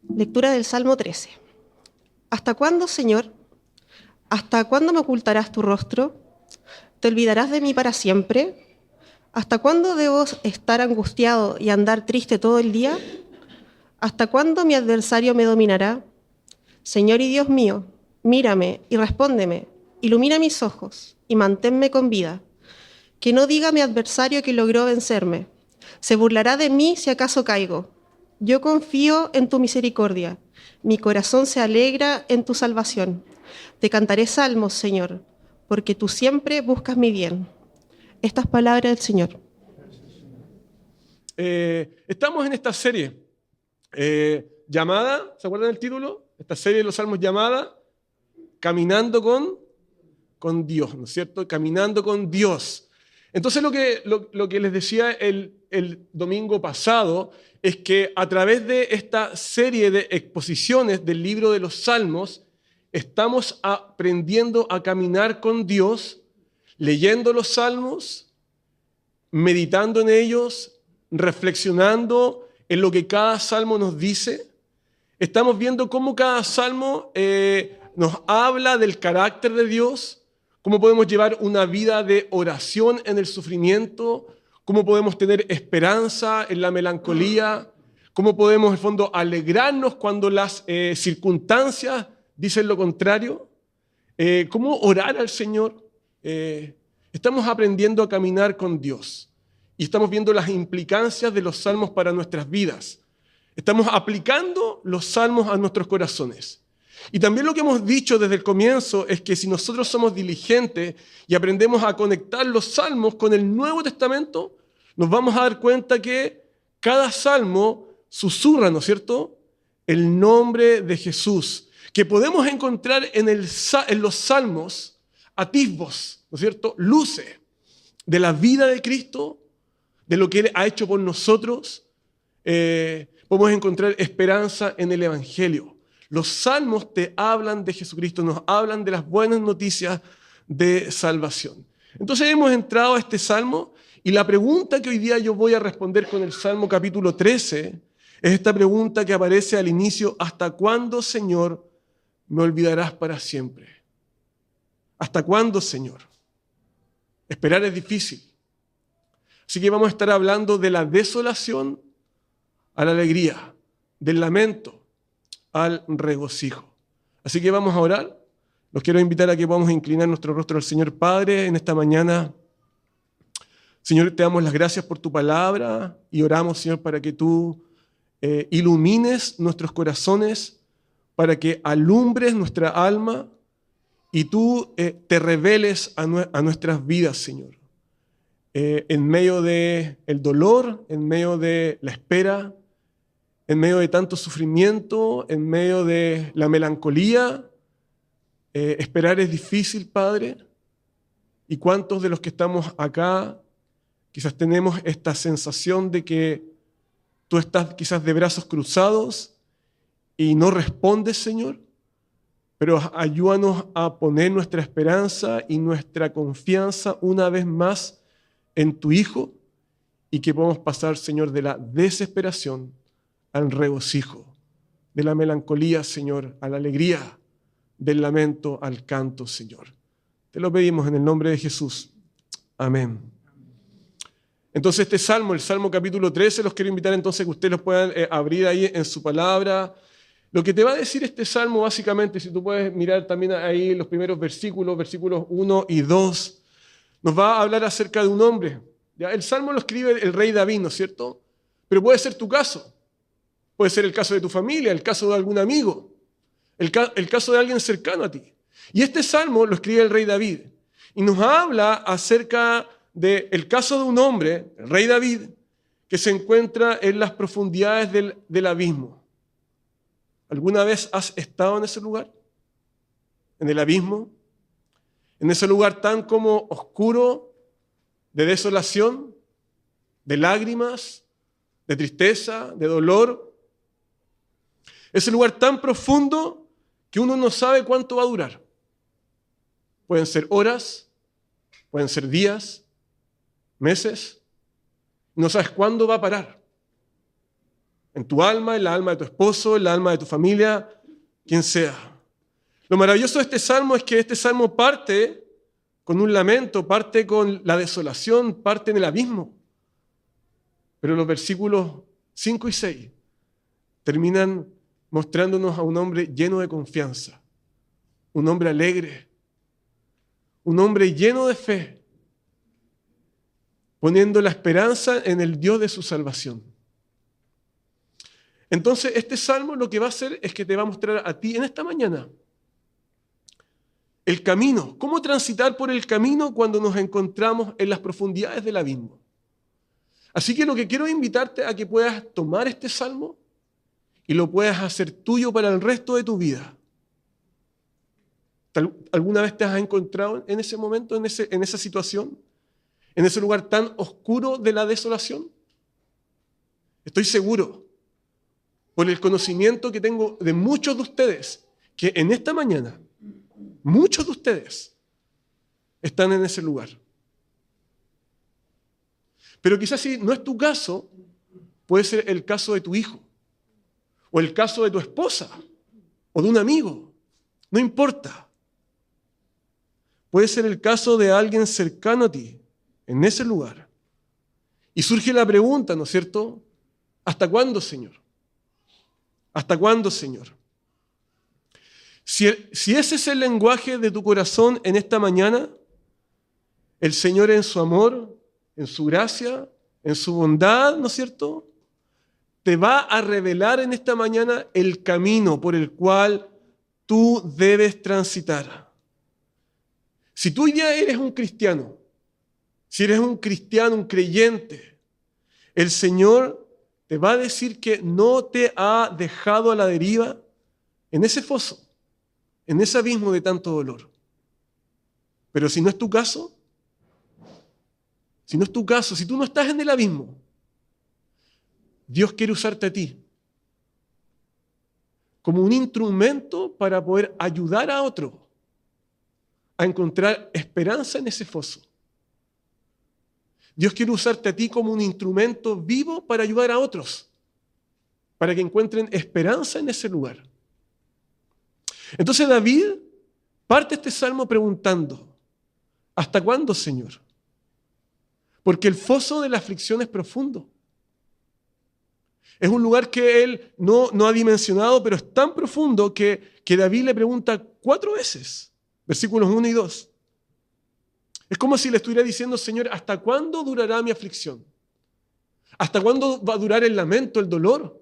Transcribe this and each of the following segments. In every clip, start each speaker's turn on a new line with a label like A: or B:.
A: Lectura del Salmo 13. ¿Hasta cuándo, Señor? ¿Hasta cuándo me ocultarás tu rostro? ¿Te olvidarás de mí para siempre? ¿Hasta cuándo debo estar angustiado y andar triste todo el día? ¿Hasta cuándo mi adversario me dominará? Señor y Dios mío, mírame y respóndeme, ilumina mis ojos y manténme con vida. Que no diga mi adversario que logró vencerme. Se burlará de mí si acaso caigo. Yo confío en tu misericordia. Mi corazón se alegra en tu salvación. Te cantaré salmos, Señor, porque tú siempre buscas mi bien. Estas palabras del Señor.
B: Estamos en esta serie llamada, ¿se acuerdan del título? Esta serie de los salmos llamada Caminando con Dios, ¿no es cierto? Caminando con Dios. Entonces lo que les decía el domingo pasado es que a través de esta serie de exposiciones del libro de los Salmos, estamos aprendiendo a caminar con Dios, leyendo los Salmos, meditando en ellos, reflexionando en lo que cada salmo nos dice. Estamos viendo cómo cada salmo nos habla del carácter de Dios, cómo podemos llevar una vida de oración en el sufrimiento, cómo podemos tener esperanza en la melancolía, cómo podemos, en el fondo, alegrarnos cuando las circunstancias dicen lo contrario, cómo orar al Señor. Estamos aprendiendo a caminar con Dios y estamos viendo las implicancias de los salmos para nuestras vidas. Estamos aplicando los salmos a nuestros corazones. Y también lo que hemos dicho desde el comienzo es que si nosotros somos diligentes y aprendemos a conectar los salmos con el Nuevo Testamento, nos vamos a dar cuenta que cada salmo susurra, ¿no es cierto?, el nombre de Jesús, que podemos encontrar en los salmos atisbos, ¿no es cierto?, luces de la vida de Cristo, de lo que Él ha hecho por nosotros. Podemos encontrar esperanza en el Evangelio. Los salmos te hablan de Jesucristo, nos hablan de las buenas noticias de salvación. Entonces hemos entrado a este salmo y la pregunta que hoy día yo voy a responder con el Salmo capítulo 13 es esta pregunta que aparece al inicio: ¿hasta cuándo, Señor, me olvidarás para siempre? ¿Hasta cuándo, Señor? Esperar es difícil. Así que vamos a estar hablando de la desolación a la alegría, del lamento al regocijo. Así que vamos a orar. Los quiero invitar a que podamos inclinar nuestro rostro al Señor. Padre, en esta mañana, Señor, te damos las gracias por tu palabra y oramos, Señor, para que tú ilumines nuestros corazones, para que alumbres nuestra alma y tú te reveles a nuestras vidas, Señor. En medio del dolor, en medio de la espera, en medio de tanto sufrimiento, en medio de la melancolía. Esperar es difícil, Padre. ¿Y cuántos de los que estamos acá quizás tenemos esta sensación de que tú estás quizás de brazos cruzados y no respondes, Señor? Pero ayúdanos a poner nuestra esperanza y nuestra confianza una vez más en tu Hijo y que podamos pasar, Señor, de la desesperación al regocijo, de la melancolía, Señor, a la alegría, del lamento al canto, Señor. Te lo pedimos en el nombre de Jesús. Amén. Entonces este salmo, el Salmo capítulo 13, los quiero invitar entonces que ustedes los puedan abrir ahí en su palabra. Lo que te va a decir este salmo básicamente, si tú puedes mirar también ahí los primeros versículos 1 y 2, nos va a hablar acerca de un hombre. ¿Ya? El salmo lo escribe el rey David, ¿no es cierto? Pero puede ser tu caso. Puede ser el caso de tu familia, el caso de algún amigo, el caso de alguien cercano a ti. Y este salmo lo escribe el rey David y nos habla acerca del caso de un hombre, el rey David, que se encuentra en las profundidades del abismo. ¿Alguna vez has estado en ese lugar? ¿En el abismo? ¿En ese lugar tan como oscuro, de desolación, de lágrimas, de tristeza, de dolor? Ese lugar tan profundo que uno no sabe cuánto va a durar. Pueden ser horas, pueden ser días, meses. No sabes cuándo va a parar. En tu alma, en la alma de tu esposo, en la alma de tu familia, quien sea. Lo maravilloso de este salmo es que este salmo parte con un lamento, parte con la desolación, parte en el abismo. Pero los versículos 5 y 6 terminan mostrándonos a un hombre lleno de confianza, un hombre alegre, un hombre lleno de fe, poniendo la esperanza en el Dios de su salvación. Entonces, este salmo lo que va a hacer es que te va a mostrar a ti en esta mañana el camino, cómo transitar por el camino cuando nos encontramos en las profundidades del abismo. Así que lo que quiero invitarte a que puedas tomar este salmo y lo puedas hacer tuyo para el resto de tu vida. ¿Alguna vez te has encontrado en ese momento, en esa situación? ¿En ese lugar tan oscuro de la desolación? Estoy seguro, por el conocimiento que tengo de muchos de ustedes, que en esta mañana, muchos de ustedes están en ese lugar. Pero quizás si no es tu caso, puede ser el caso de tu hijo, o el caso de tu esposa, o de un amigo, no importa. Puede ser el caso de alguien cercano a ti, en ese lugar. Y surge la pregunta, ¿no es cierto? ¿Hasta cuándo, Señor? ¿Hasta cuándo, Señor? Si ese es el lenguaje de tu corazón en esta mañana, el Señor en su amor, en su gracia, en su bondad, ¿no es cierto?, te va a revelar en esta mañana el camino por el cual tú debes transitar. Si tú ya eres un cristiano, si eres un cristiano, un creyente, el Señor te va a decir que no te ha dejado a la deriva en ese foso, en ese abismo de tanto dolor. Pero si no es tu caso, si tú no estás en el abismo, Dios quiere usarte a ti como un instrumento para poder ayudar a otro a encontrar esperanza en ese foso. Dios quiere usarte a ti como un instrumento vivo para ayudar a otros, para que encuentren esperanza en ese lugar. Entonces David parte este salmo preguntando, ¿hasta cuándo, Señor? Porque el foso de la aflicción es profundo. Es un lugar que él no ha dimensionado, pero es tan profundo que David le pregunta 4 veces, versículos 1 y 2. Es como si le estuviera diciendo, Señor, ¿hasta cuándo durará mi aflicción? ¿Hasta cuándo va a durar el lamento, el dolor?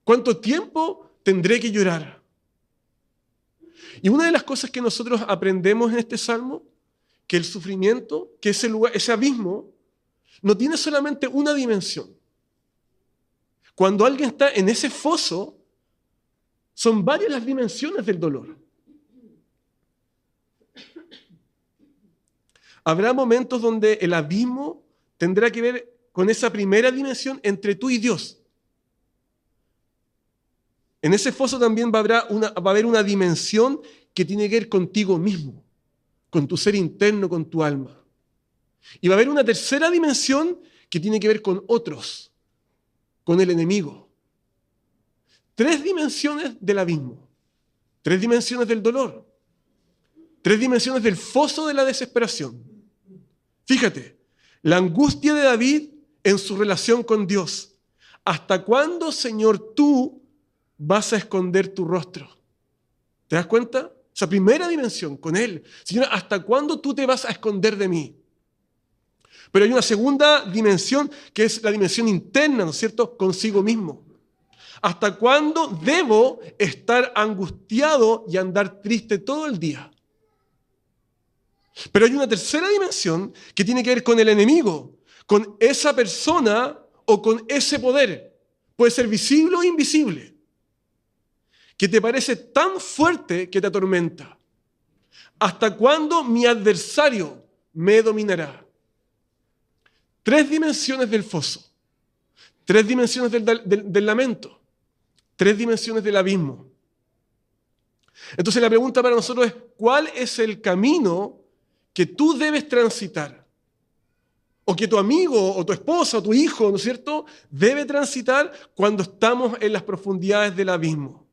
B: ¿Cuánto tiempo tendré que llorar? Y una de las cosas que nosotros aprendemos en este salmo, que el sufrimiento, que ese lugar, ese abismo, no tiene solamente una dimensión. Cuando alguien está en ese foso, son varias las dimensiones del dolor. Habrá momentos donde el abismo tendrá que ver con esa primera dimensión entre tú y Dios. En ese foso también va a haber una dimensión que tiene que ver contigo mismo, con tu ser interno, con tu alma. Y va a haber una tercera dimensión que tiene que ver con otros, con el enemigo. 3 dimensiones del abismo, 3 dimensiones del dolor, 3 dimensiones del foso de la desesperación. Fíjate, la angustia de David en su relación con Dios. ¿Hasta cuándo, Señor, tú vas a esconder tu rostro? ¿Te das cuenta? Esa primera dimensión con Él. Señor, ¿hasta cuándo tú te vas a esconder de mí? Pero hay una segunda dimensión que es la dimensión interna, ¿no es cierto?, consigo mismo. ¿Hasta cuándo debo estar angustiado y andar triste todo el día? Pero hay una tercera dimensión que tiene que ver con el enemigo, con esa persona o con ese poder. Puede ser visible o invisible, que te parece tan fuerte que te atormenta. ¿Hasta cuándo mi adversario me dominará? 3 dimensiones del foso, 3 dimensiones del lamento, 3 dimensiones del abismo. Entonces la pregunta para nosotros es, ¿cuál es el camino que tú debes transitar? o que tu amigo, o tu esposa, o tu hijo, ¿no es cierto?, debe transitar cuando estamos en las profundidades del abismo.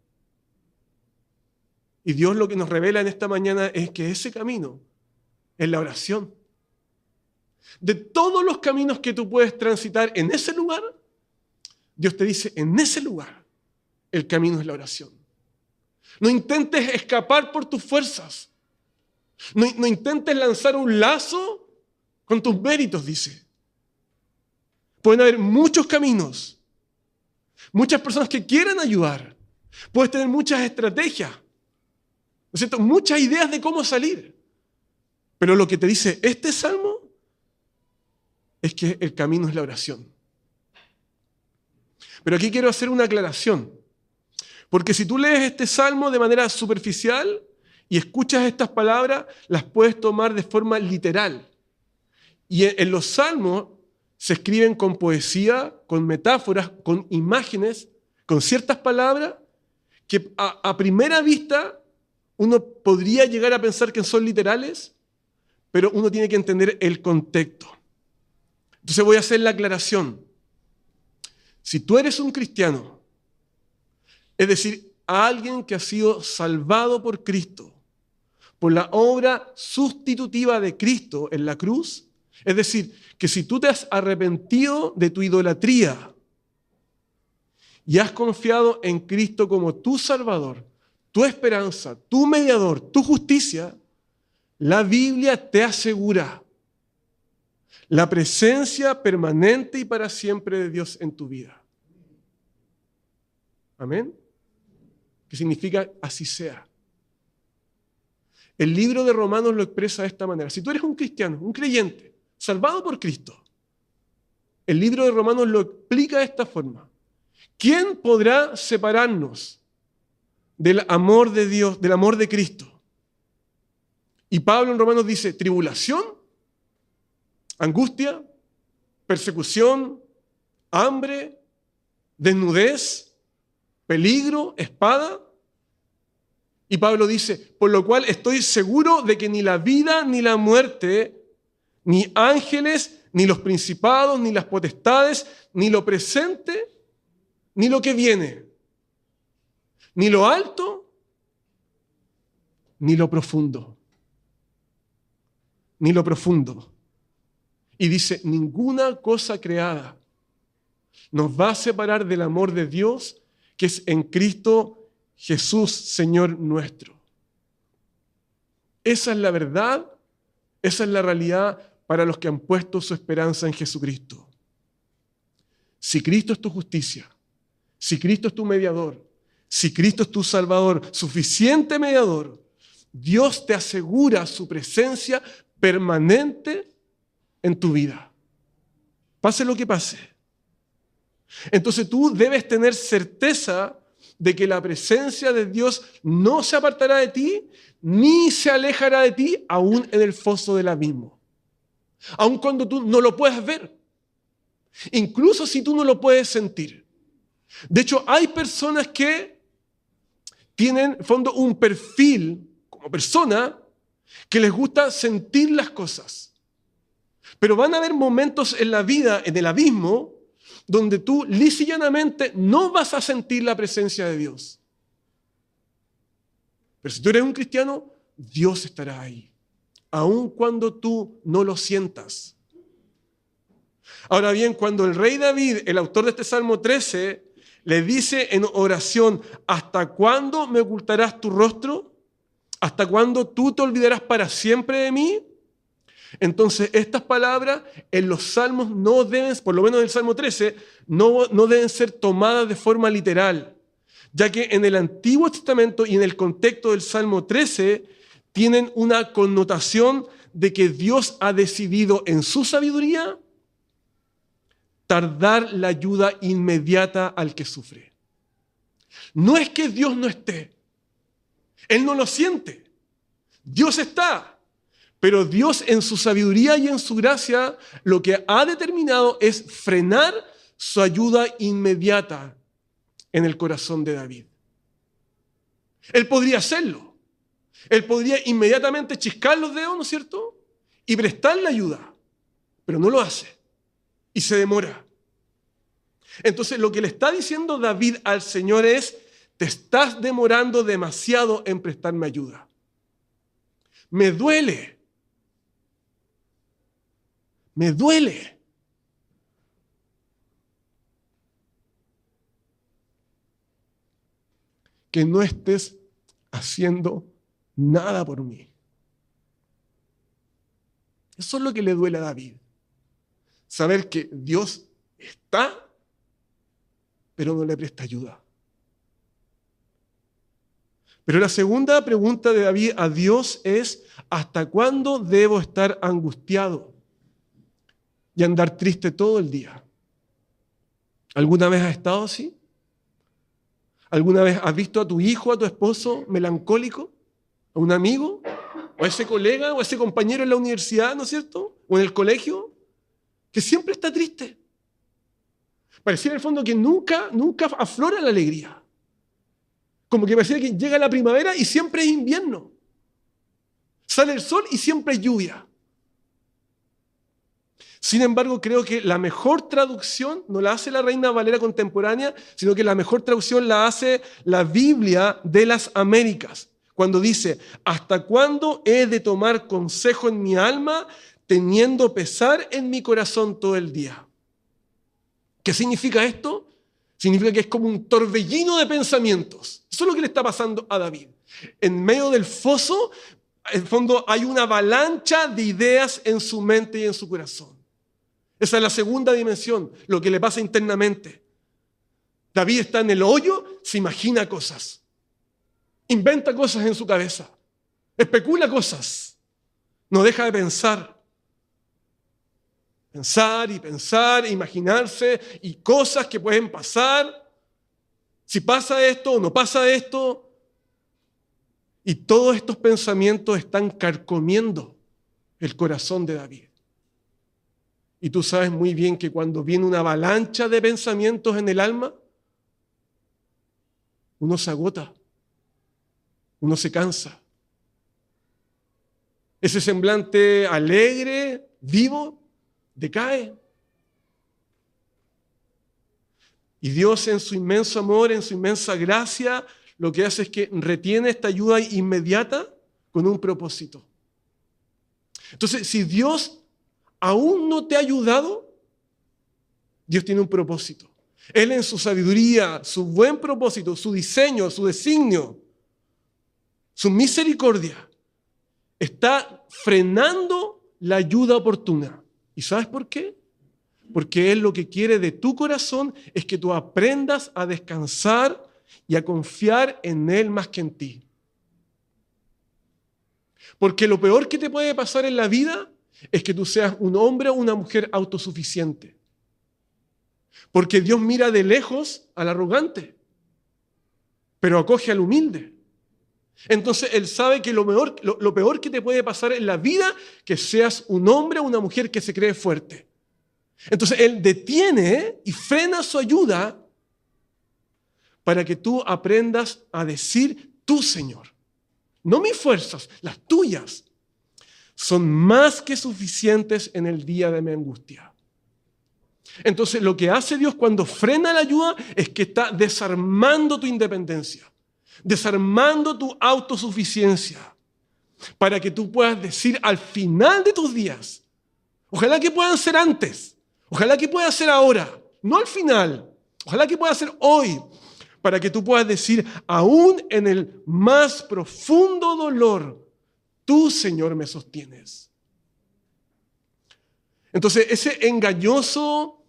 B: Y Dios lo que nos revela en esta mañana es que ese camino es la oración. De todos los caminos que tú puedes transitar en ese lugar, Dios te dice, en ese lugar, el camino es la oración. No intentes escapar por tus fuerzas. No intentes lanzar un lazo con tus méritos, dice. Pueden haber muchos caminos, muchas personas que quieran ayudar. Puedes tener muchas estrategias, ¿no es cierto?, muchas ideas de cómo salir. Pero lo que te dice este salmo es que el camino es la oración. Pero aquí quiero hacer una aclaración. Porque si tú lees este salmo de manera superficial y escuchas estas palabras, las puedes tomar de forma literal. Y en los salmos se escriben con poesía, con metáforas, con imágenes, con ciertas palabras que a primera vista uno podría llegar a pensar que son literales, pero uno tiene que entender el contexto. Entonces voy a hacer la aclaración. Si tú eres un cristiano, es decir, alguien que ha sido salvado por Cristo, por la obra sustitutiva de Cristo en la cruz, es decir, que si tú te has arrepentido de tu idolatría y has confiado en Cristo como tu Salvador, tu esperanza, tu mediador, tu justicia, la Biblia te asegura la presencia permanente y para siempre de Dios en tu vida. Amén. ¿Qué significa así sea? El libro de Romanos lo expresa de esta manera. Si tú eres un cristiano, un creyente, salvado por Cristo, el libro de Romanos lo explica de esta forma. ¿Quién podrá separarnos del amor de Dios, del amor de Cristo? Y Pablo en Romanos dice, tribulación, angustia, persecución, hambre, desnudez, peligro, espada. Y Pablo dice, por lo cual estoy seguro de que ni la vida ni la muerte, ni ángeles, ni los principados, ni las potestades, ni lo presente, ni lo que viene, ni lo alto, ni lo profundo. Ni lo profundo. Y dice, ninguna cosa creada nos va a separar del amor de Dios que es en Cristo Jesús, Señor nuestro. Esa es la verdad, esa es la realidad para los que han puesto su esperanza en Jesucristo. Si Cristo es tu justicia, si Cristo es tu mediador, si Cristo es tu Salvador, suficiente mediador, Dios te asegura su presencia permanente en tu vida. Pase lo que pase. Entonces tú debes tener certeza de que la presencia de Dios no se apartará de ti, ni se alejará de ti, aún en el foso del abismo. Aun cuando tú no lo puedas ver. Incluso si tú no lo puedes sentir. De hecho, hay personas que tienen, en fondo, un perfil como persona que les gusta sentir las cosas. Pero van a haber momentos en la vida, en el abismo, donde tú lisa y llanamente no vas a sentir la presencia de Dios. Pero si tú eres un cristiano, Dios estará ahí, aun cuando tú no lo sientas. Ahora bien, cuando el rey David, el autor de este Salmo 13, le dice en oración, ¿hasta cuándo me ocultarás tu rostro? ¿Hasta cuándo tú te olvidarás para siempre de mí? Entonces, estas palabras en los salmos no deben, por lo menos en el Salmo 13, no deben ser tomadas de forma literal, ya que en el Antiguo Testamento y en el contexto del Salmo 13 tienen una connotación de que Dios ha decidido en su sabiduría tardar la ayuda inmediata al que sufre. No es que Dios no esté, Él no lo siente, Dios está. Pero Dios en su sabiduría y en su gracia lo que ha determinado es frenar su ayuda inmediata en el corazón de David. Él podría hacerlo. Él podría inmediatamente chiscar los dedos, ¿no es cierto? Y prestarle ayuda. pero no lo hace y se demora. Entonces lo que le está diciendo David al Señor es: te estás demorando demasiado en prestarme ayuda. Me duele. Me duele. Que no estés haciendo nada por mí. Eso es lo que le duele a David. Saber que Dios está, pero no le presta ayuda. Pero la segunda pregunta de David a Dios es: ¿hasta cuándo debo estar angustiado y andar triste todo el día? ¿Alguna vez has estado así? ¿Alguna vez has visto a tu hijo, a tu esposo melancólico? ¿A un amigo? ¿O a ese colega o a ese compañero en la universidad, ¿no es cierto? ¿O en el colegio? Que siempre está triste. Pareciera en el fondo que nunca aflora la alegría. Como que pareciera que llega la primavera y siempre es invierno. Sale el sol y siempre es lluvia. Sin embargo, creo que la mejor traducción no la hace la Reina Valera contemporánea, sino que la mejor traducción la hace la Biblia de las Américas, cuando dice: ¿hasta cuándo he de tomar consejo en mi alma, teniendo pesar en mi corazón todo el día? ¿Qué significa esto? Significa que es como un torbellino de pensamientos. Eso es lo que le está pasando a David. En medio del foso, en el fondo, hay una avalancha de ideas en su mente y en su corazón. Esa es la segunda dimensión, lo que le pasa internamente. David está en el hoyo, se imagina cosas, inventa cosas en su cabeza, especula cosas, no deja de pensar. Pensar y pensar, imaginarse y cosas que pueden pasar. Si pasa esto o no pasa esto. Y todos estos pensamientos están carcomiendo el corazón de David. Y tú sabes muy bien que cuando viene una avalancha de pensamientos en el alma, uno se agota, uno se cansa. Ese semblante alegre, vivo, decae. Y Dios, en su inmenso amor, en su inmensa gracia, lo que hace es que retiene esta ayuda inmediata con un propósito. Entonces, si Dios aún no te ha ayudado, Dios tiene un propósito. Él, en su sabiduría, su buen propósito, su diseño, su designio, su misericordia, está frenando la ayuda oportuna. ¿Y sabes por qué? Porque Él lo que quiere de tu corazón es que tú aprendas a descansar y a confiar en Él más que en ti. Porque lo peor que te puede pasar en la vida es que tú seas un hombre o una mujer autosuficiente. Porque Dios mira de lejos al arrogante, pero acoge al humilde. Entonces Él sabe que lo peor que te puede pasar en la vida es que seas un hombre o una mujer que se cree fuerte. Entonces Él detiene y frena su ayuda para que tú aprendas a decir: tú, Señor, no mis fuerzas, las tuyas, son más que suficientes en el día de mi angustia. Entonces lo que hace Dios cuando frena la ayuda es que está desarmando tu independencia, desarmando tu autosuficiencia, para que tú puedas decir al final de tus días, ojalá que puedan ser antes, ojalá que pueda ser ahora, no al final, ojalá que pueda ser hoy, para que tú puedas decir, aún en el más profundo dolor, tú, Señor, me sostienes. Entonces, ese engañoso,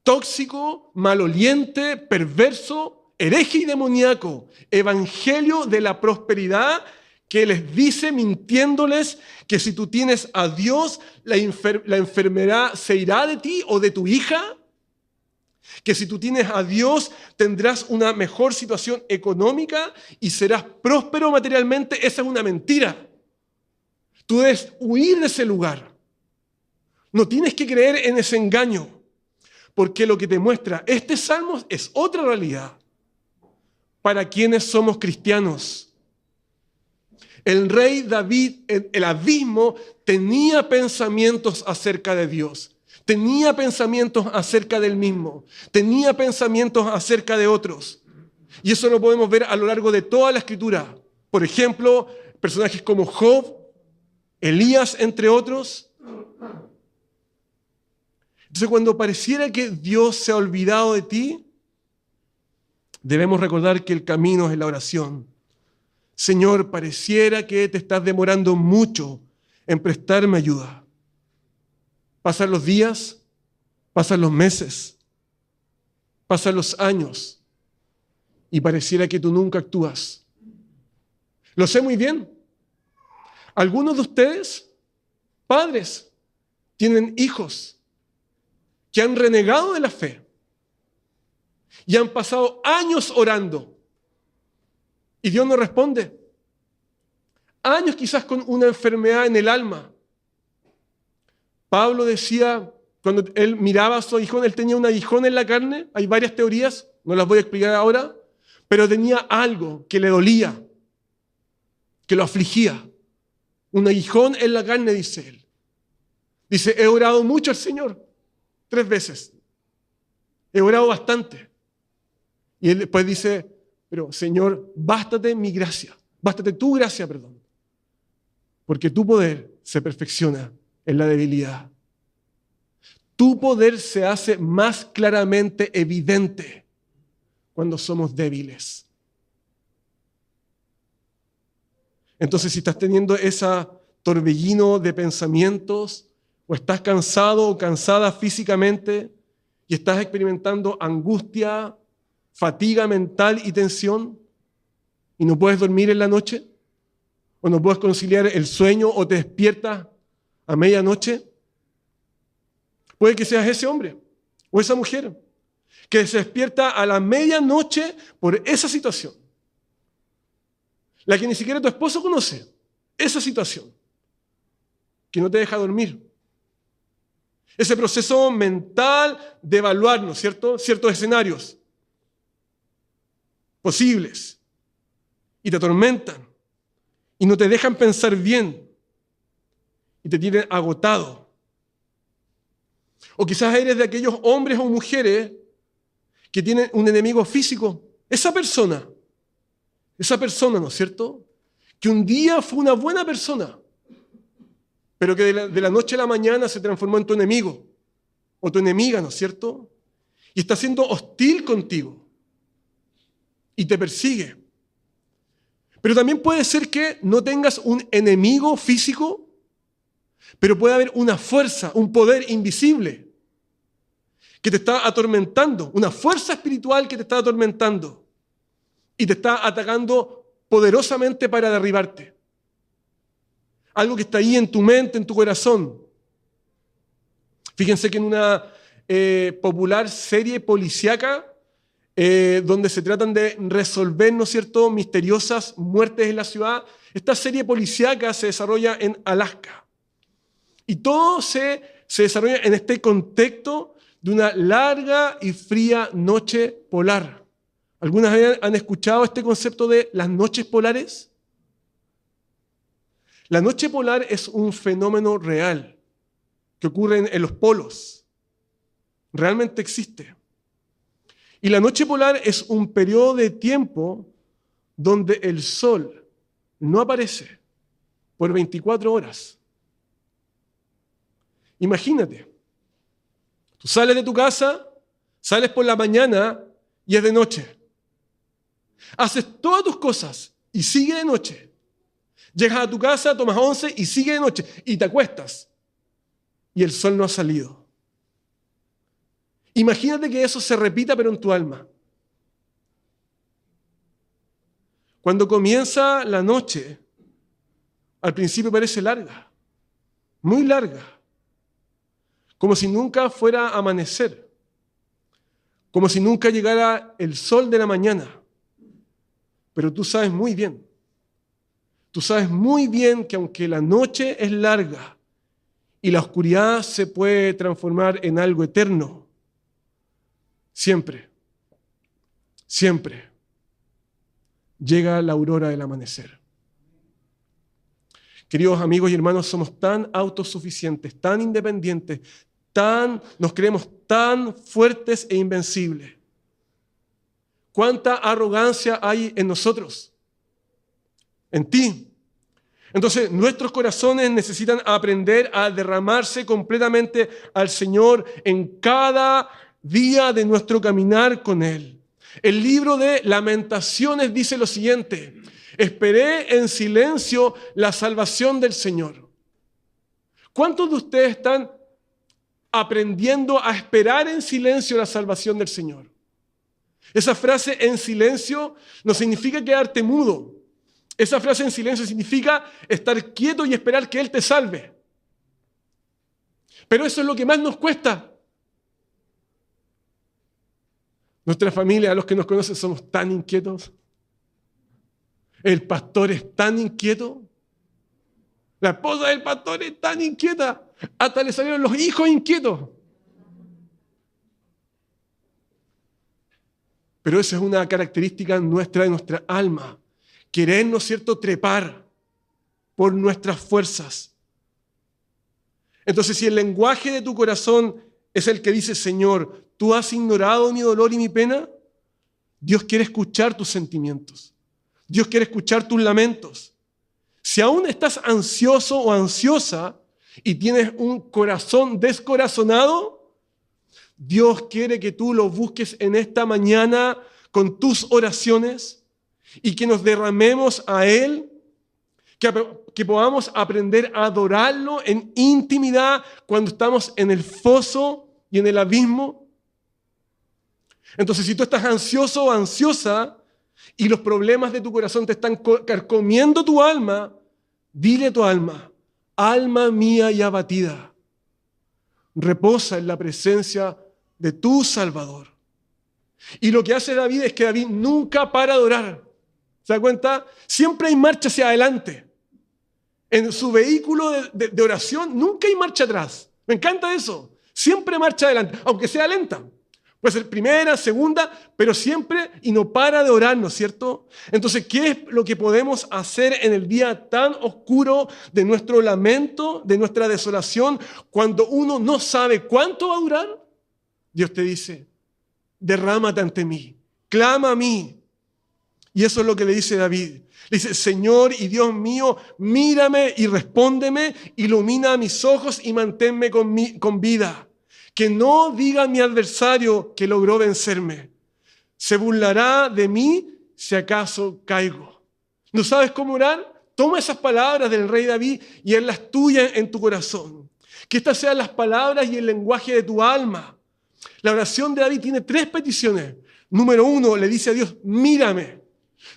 B: tóxico, maloliente, perverso, hereje y demoníaco evangelio de la prosperidad que les dice, mintiéndoles, que si tú tienes a Dios, la enfermedad se irá de ti o de tu hija, que si tú tienes a Dios, tendrás una mejor situación económica y serás próspero materialmente. Esa es una mentira. Tú debes huir de ese lugar. No tienes que creer en ese engaño, porque lo que te muestra este salmo es otra realidad para quienes somos cristianos. El rey David, en el abismo, tenía pensamientos acerca de Dios. Tenía pensamientos acerca del mismo. Tenía pensamientos acerca de otros. Y eso lo podemos ver a lo largo de toda la Escritura. Por ejemplo, personajes como Job, Elías, entre otros. Entonces, cuando pareciera que Dios se ha olvidado de ti, debemos recordar que el camino es la oración. Señor, pareciera que te estás demorando mucho en prestarme ayuda. Pasan los días, pasan los meses, pasan los años y pareciera que tú nunca actúas. Lo sé muy bien. Algunos de ustedes, padres, tienen hijos que han renegado de la fe y han pasado años orando y Dios no responde. Años quizás con una enfermedad en el alma. Pablo decía, cuando él miraba a su aguijón, él tenía un aguijón en la carne. Hay varias teorías, no las voy a explicar ahora, pero tenía algo que le dolía, que lo afligía. Un aguijón en la carne, dice él. Dice, he orado mucho al Señor, 3 veces. He orado bastante. Y él después dice, pero Señor, bástate mi gracia, bástate tu gracia, perdón. Porque tu poder se perfecciona en la debilidad. Tu poder se hace más claramente evidente cuando somos débiles. Entonces, si estás teniendo ese torbellino de pensamientos, o estás cansado o cansada físicamente, y estás experimentando angustia, fatiga mental y tensión, y no puedes dormir en la noche, o no puedes conciliar el sueño, o te despiertas a medianoche, puede que seas ese hombre o esa mujer que se despierta a la medianoche por esa situación. La que ni siquiera tu esposo conoce, esa situación que no te deja dormir. Ese proceso mental de evaluarnos, ¿cierto? Ciertos escenarios posibles y te atormentan y no te dejan pensar bien y te tienen agotado. O quizás eres de aquellos hombres o mujeres que tienen un enemigo físico. Esa persona, ¿no es cierto? Que un día fue una buena persona, pero que de la noche a la mañana se transformó en tu enemigo o tu enemiga, ¿no es cierto? Y está siendo hostil contigo y te persigue. Pero también puede ser que no tengas un enemigo físico, pero puede haber una fuerza, un poder invisible que te está atormentando, una fuerza espiritual que te está atormentando y te está atacando poderosamente para derribarte. Algo que está ahí en tu mente, en tu corazón. Fíjense que en una popular serie policíaca, donde se tratan de resolver, ¿no es cierto?, misteriosas muertes en la ciudad, esta serie policíaca se desarrolla en Alaska. Y todo se desarrolla en este contexto de una larga y fría noche polar. ¿Algunas veces han escuchado este concepto de las noches polares? La noche polar es un fenómeno real que ocurre en los polos. Realmente existe. Y la noche polar es un periodo de tiempo donde el sol no aparece por 24 horas. Imagínate, tú sales de tu casa, sales por la mañana y es de noche. Haces todas tus cosas y sigue de noche. Llegas a tu casa, tomas 11 y sigue de noche. Y te acuestas y el sol no ha salido. Imagínate que eso se repita pero en tu alma. Cuando comienza la noche, al principio parece larga, muy larga. Como si nunca fuera a amanecer, como si nunca llegara el sol de la mañana. Pero tú sabes muy bien que aunque la noche es larga y la oscuridad se puede transformar en algo eterno, siempre llega la aurora del amanecer. Queridos amigos y hermanos, somos tan autosuficientes, tan independientes, nos creemos tan fuertes e invencibles. ¿Cuánta arrogancia hay en nosotros? En ti. Entonces, nuestros corazones necesitan aprender a derramarse completamente al Señor en cada día de nuestro caminar con Él. El libro de Lamentaciones dice lo siguiente: esperé en silencio la salvación del Señor. ¿Cuántos de ustedes están aprendiendo a esperar en silencio la salvación del Señor? Esa frase en silencio no significa quedarte mudo. Esa frase en silencio significa estar quieto y esperar que Él te salve. Pero eso es lo que más nos cuesta. Nuestra familia, a los que nos conocen, somos tan inquietos. El pastor es tan inquieto. La esposa del pastor es tan inquieta. Hasta le salieron los hijos inquietos. Pero esa es una característica nuestra, de nuestra alma. Querer, ¿no es cierto?, trepar por nuestras fuerzas. Entonces, si el lenguaje de tu corazón es el que dice: Señor, tú has ignorado mi dolor y mi pena, Dios quiere escuchar tus sentimientos. Dios quiere escuchar tus lamentos. Si aún estás ansioso o ansiosa y tienes un corazón descorazonado, Dios quiere que tú lo busques en esta mañana con tus oraciones y que nos derramemos a Él, que podamos aprender a adorarlo en intimidad cuando estamos en el foso y en el abismo. Entonces, si tú estás ansioso o ansiosa y los problemas de tu corazón te están carcomiendo tu alma, dile a tu alma: alma mía y abatida, reposa en la presencia de tu Salvador. Y lo que hace David es que David nunca para de orar. ¿Se da cuenta? Siempre hay marcha hacia adelante. En su vehículo de oración nunca hay marcha atrás. Me encanta eso. Siempre marcha adelante, aunque sea lenta. Puede ser primera, segunda, pero siempre, y no para de orar, ¿no es cierto? Entonces, ¿qué es lo que podemos hacer en el día tan oscuro de nuestro lamento, de nuestra desolación, cuando uno no sabe cuánto va a durar? Dios te dice: derrámate ante mí, clama a mí. Y eso es lo que le dice David. Le dice: Señor y Dios mío, mírame y respóndeme, ilumina mis ojos y manténme con vida. Que no diga mi adversario que logró vencerme. Se burlará de mí si acaso caigo. ¿No sabes cómo orar? Toma esas palabras del rey David y hazlas tuyas en tu corazón. Que estas sean las palabras y el lenguaje de tu alma. La oración de David tiene 3 peticiones. Número 1, le dice a Dios: mírame.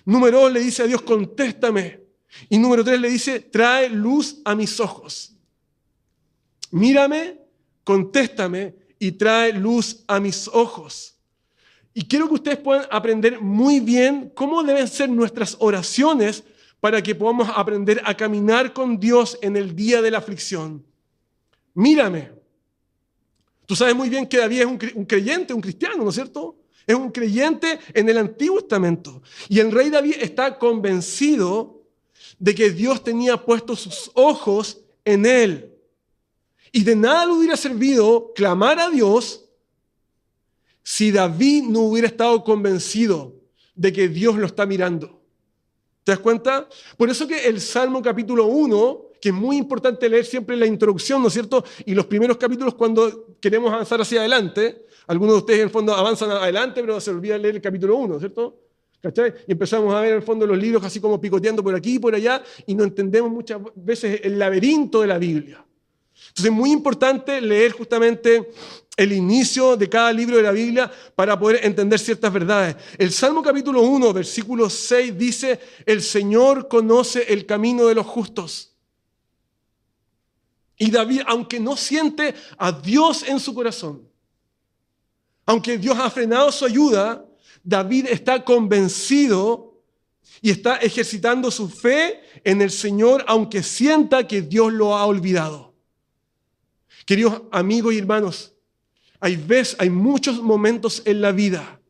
B: Número 2, le dice a Dios: contéstame. Y número 3, le dice: trae luz a mis ojos. Mírame, contéstame y trae luz a mis ojos. Y quiero que ustedes puedan aprender muy bien cómo deben ser nuestras oraciones para que podamos aprender a caminar con Dios en el día de la aflicción. Mírame. Tú sabes muy bien que David es un creyente, un cristiano, ¿no es cierto? Es un creyente en el Antiguo Testamento. Y el rey David está convencido de que Dios tenía puestos sus ojos en él. Y de nada le hubiera servido clamar a Dios si David no hubiera estado convencido de que Dios lo está mirando. ¿Te das cuenta? Por eso que el Salmo capítulo 1, que es muy importante leer siempre la introducción, ¿no es cierto? Y los primeros capítulos cuando queremos avanzar hacia adelante. Algunos de ustedes en el fondo avanzan adelante, pero se olvidan leer el capítulo 1, ¿cierto? ¿Cachai? Y empezamos a ver en el fondo los libros así como picoteando por aquí y por allá y no entendemos muchas veces el laberinto de la Biblia. Entonces es muy importante leer justamente el inicio de cada libro de la Biblia para poder entender ciertas verdades. El Salmo capítulo 1, versículo 6 dice: el Señor conoce el camino de los justos. Y David, aunque no siente a Dios en su corazón, aunque Dios ha frenado su ayuda, David está convencido y está ejercitando su fe en el Señor, aunque sienta que Dios lo ha olvidado. Queridos amigos y hermanos, hay muchos momentos en la vida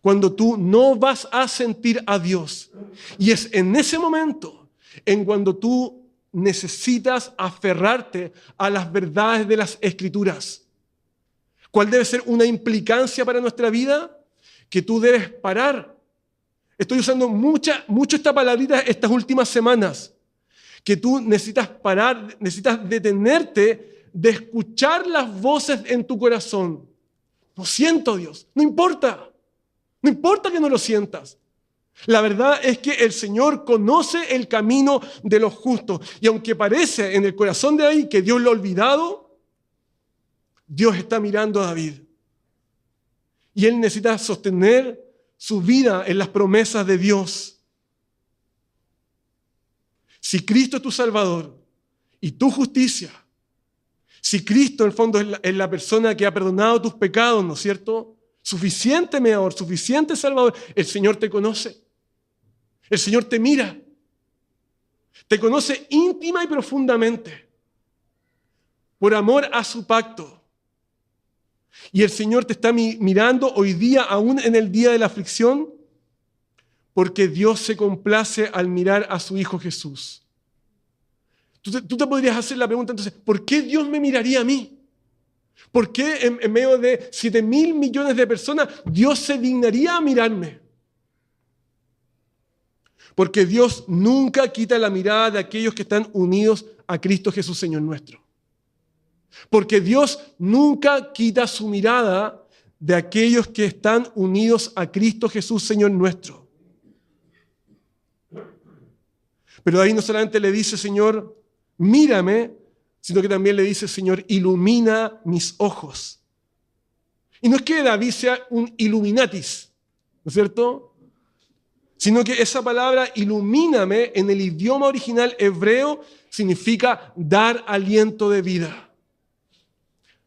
B: cuando tú no vas a sentir a Dios. Y es en ese momento en cuando tú necesitas aferrarte a las verdades de las Escrituras. ¿Cuál debe ser una implicancia para nuestra vida? Que tú debes parar. Estoy usando mucho esta palabrita estas últimas semanas. Que tú necesitas parar, necesitas detenerte de escuchar las voces en tu corazón. No siento, Dios. No importa. No importa que no lo sientas. La verdad es que el Señor conoce el camino de los justos. Y aunque parece en el corazón de David que Dios lo ha olvidado, Dios está mirando a David. Y él necesita sostener su vida en las promesas de Dios. Si Cristo es tu Salvador y tu justicia, si Cristo en el fondo es la persona que ha perdonado tus pecados, ¿no es cierto? Suficiente mediador, suficiente Salvador, el Señor te conoce. El Señor te mira. Te conoce íntima y profundamente por amor a su pacto. Y el Señor te está mirando hoy día, aún en el día de la aflicción, porque Dios se complace al mirar a su Hijo Jesús. Tú te podrías hacer la pregunta entonces, ¿por qué Dios me miraría a mí? ¿Por qué en medio de 7.000 millones de personas Dios se dignaría a mirarme? Porque Dios nunca quita la mirada de aquellos que están unidos a Cristo Jesús, Señor nuestro. Porque Dios nunca quita su mirada de aquellos que están unidos a Cristo Jesús, Señor nuestro. Pero ahí no solamente le dice, Señor, mírame, sino que también le dice, Señor, ilumina mis ojos. Y no es que David sea un illuminatis, ¿no es cierto? Sino que esa palabra ilumíname en el idioma original hebreo significa dar aliento de vida.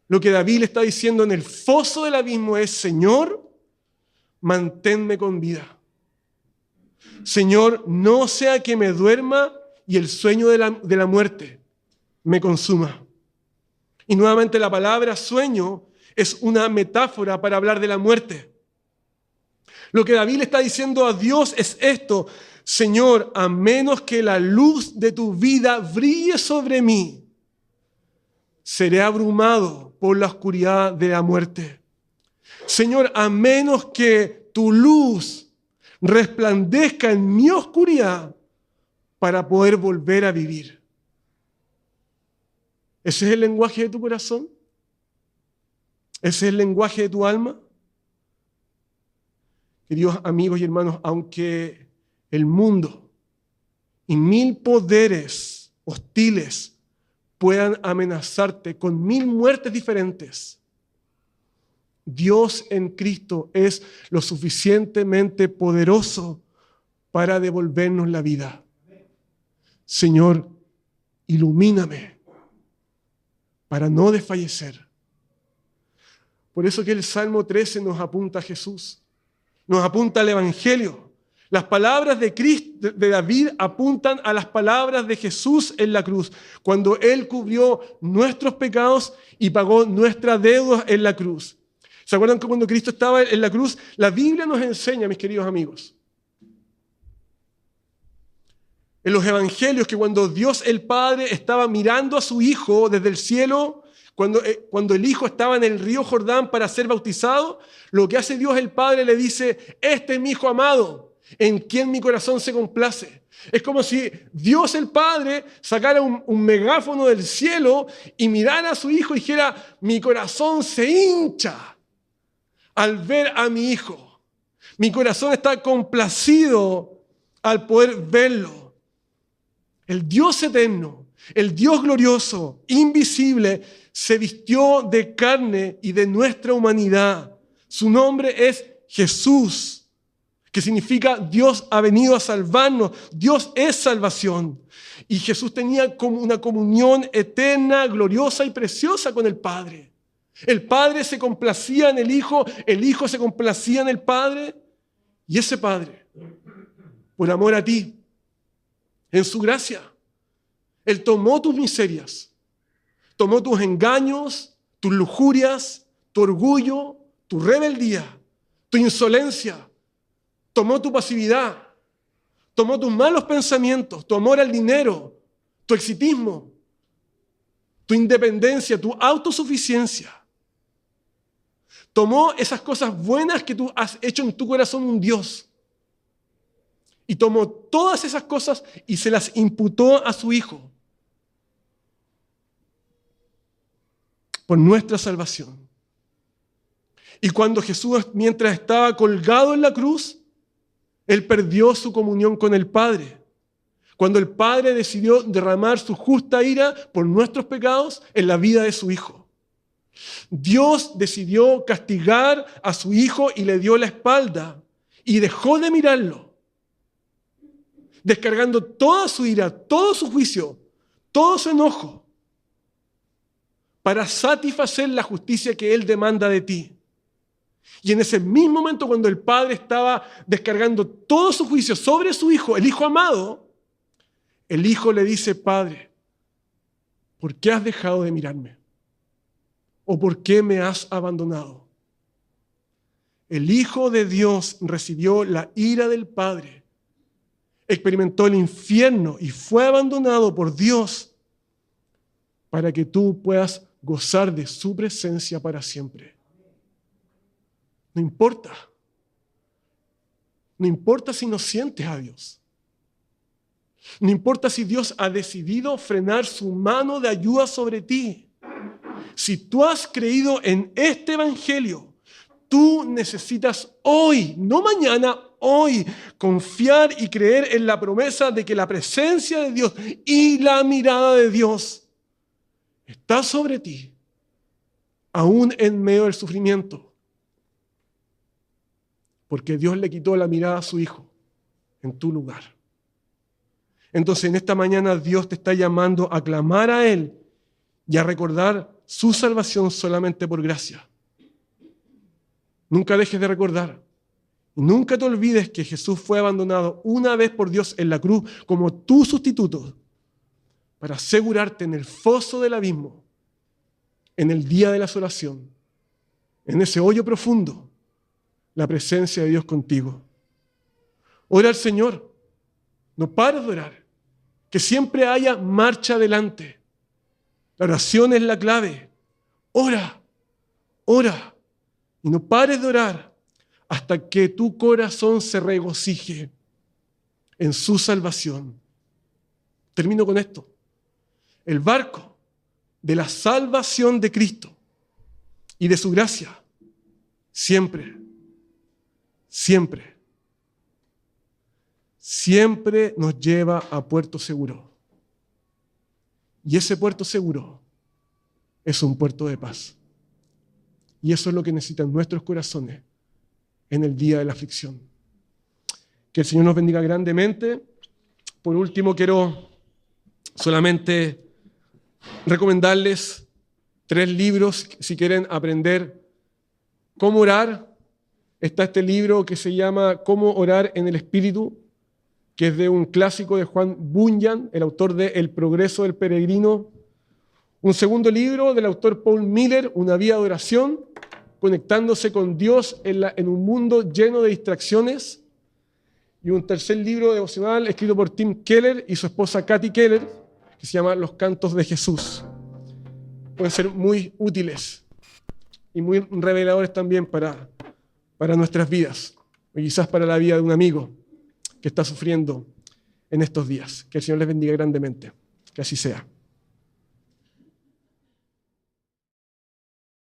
B: Lo que David le está diciendo en el foso del abismo es, Señor, manténme con vida. Señor, no sea que me duerma y el sueño de la muerte me consuma. Y nuevamente la palabra sueño es una metáfora para hablar de la muerte. Lo que David le está diciendo a Dios es esto: Señor, a menos que la luz de tu vida brille sobre mí, seré abrumado por la oscuridad de la muerte. Señor, a menos que tu luz resplandezca en mi oscuridad para poder volver a vivir. ¿Ese es el lenguaje de tu corazón? ¿Ese es el lenguaje de tu alma? Queridos amigos y hermanos, aunque el mundo y 1.000 poderes hostiles puedan amenazarte con 1.000 muertes diferentes, Dios en Cristo es lo suficientemente poderoso para devolvernos la vida. Señor, ilumíname para no desfallecer. Por eso que el Salmo 13 nos apunta a Jesús, nos apunta al Evangelio. Las palabras de David apuntan a las palabras de Jesús en la cruz, cuando Él cubrió nuestros pecados y pagó nuestras deudas en la cruz. ¿Se acuerdan que cuando Cristo estaba en la cruz? La Biblia nos enseña, mis queridos amigos, en los evangelios, que cuando Dios el Padre estaba mirando a su Hijo desde el cielo, cuando el Hijo estaba en el río Jordán para ser bautizado, lo que hace Dios el Padre le dice: este es mi Hijo amado, en quien mi corazón se complace. Es como si Dios el Padre sacara un megáfono del cielo y mirara a su Hijo y dijera: mi corazón se hincha al ver a mi Hijo. Mi corazón está complacido al poder verlo. El Dios eterno, el Dios glorioso, invisible, se vistió de carne y de nuestra humanidad. Su nombre es Jesús, que significa Dios ha venido a salvarnos. Dios es salvación. Y Jesús tenía como una comunión eterna, gloriosa y preciosa con el Padre. El Padre se complacía en el Hijo se complacía en el Padre, y ese Padre, por amor a ti, en su gracia, Él tomó tus miserias, tomó tus engaños, tus lujurias, tu orgullo, tu rebeldía, tu insolencia, tomó tu pasividad, tomó tus malos pensamientos, tu amor al dinero, tu exitismo, tu independencia, tu autosuficiencia. Tomó esas cosas buenas que tú has hecho en tu corazón un Dios. Y tomó todas esas cosas y se las imputó a su Hijo. Por nuestra salvación. Y cuando Jesús, mientras estaba colgado en la cruz, Él perdió su comunión con el Padre. Cuando el Padre decidió derramar su justa ira por nuestros pecados en la vida de su Hijo. Dios decidió castigar a su Hijo y le dio la espalda y dejó de mirarlo, descargando toda su ira, todo su juicio, todo su enojo, para satisfacer la justicia que Él demanda de ti. Y en ese mismo momento, cuando el Padre estaba descargando todo su juicio sobre su Hijo, el Hijo amado, el Hijo le dice: Padre, ¿por qué has dejado de mirarme? ¿O por qué me has abandonado? El Hijo de Dios recibió la ira del Padre, experimentó el infierno y fue abandonado por Dios para que tú puedas gozar de su presencia para siempre. No importa. No importa si no sientes a Dios. No importa si Dios ha decidido frenar su mano de ayuda sobre ti. Si tú has creído en este evangelio, tú necesitas hoy, no mañana, hoy, confiar y creer en la promesa de que la presencia de Dios y la mirada de Dios está sobre ti, aún en medio del sufrimiento. Porque Dios le quitó la mirada a su Hijo en tu lugar. Entonces, en esta mañana Dios te está llamando a clamar a Él y a recordar su salvación solamente por gracia. Nunca dejes de recordar. Nunca te olvides que Jesús fue abandonado una vez por Dios en la cruz como tu sustituto para asegurarte en el foso del abismo, en el día de la asolación, en ese hoyo profundo, la presencia de Dios contigo. Ora al Señor. No pares de orar. Que siempre haya marcha adelante. La oración es la clave. Ora, ora. Y no pares de orar hasta que tu corazón se regocije en su salvación. Termino con esto. El barco de la salvación de Cristo y de su gracia siempre nos lleva a puerto seguro. Y ese puerto seguro es un puerto de paz. Y eso es lo que necesitan nuestros corazones en el día de la aflicción. Que el Señor nos bendiga grandemente. Por último, quiero solamente recomendarles 3 libros si quieren aprender cómo orar. Está este libro que se llama Cómo orar en el Espíritu, que es de un clásico de Juan Bunyan, el autor de El progreso del peregrino. Un segundo libro del autor Paul Miller, Una vida de oración, conectándose con Dios en un mundo lleno de distracciones. Y un tercer libro devocional escrito por Tim Keller y su esposa Kathy Keller, que se llama Los cantos de Jesús. Pueden ser muy útiles y muy reveladores también para nuestras vidas, o quizás para la vida de un amigo que está sufriendo en estos días. Que el Señor les bendiga grandemente. Que así sea.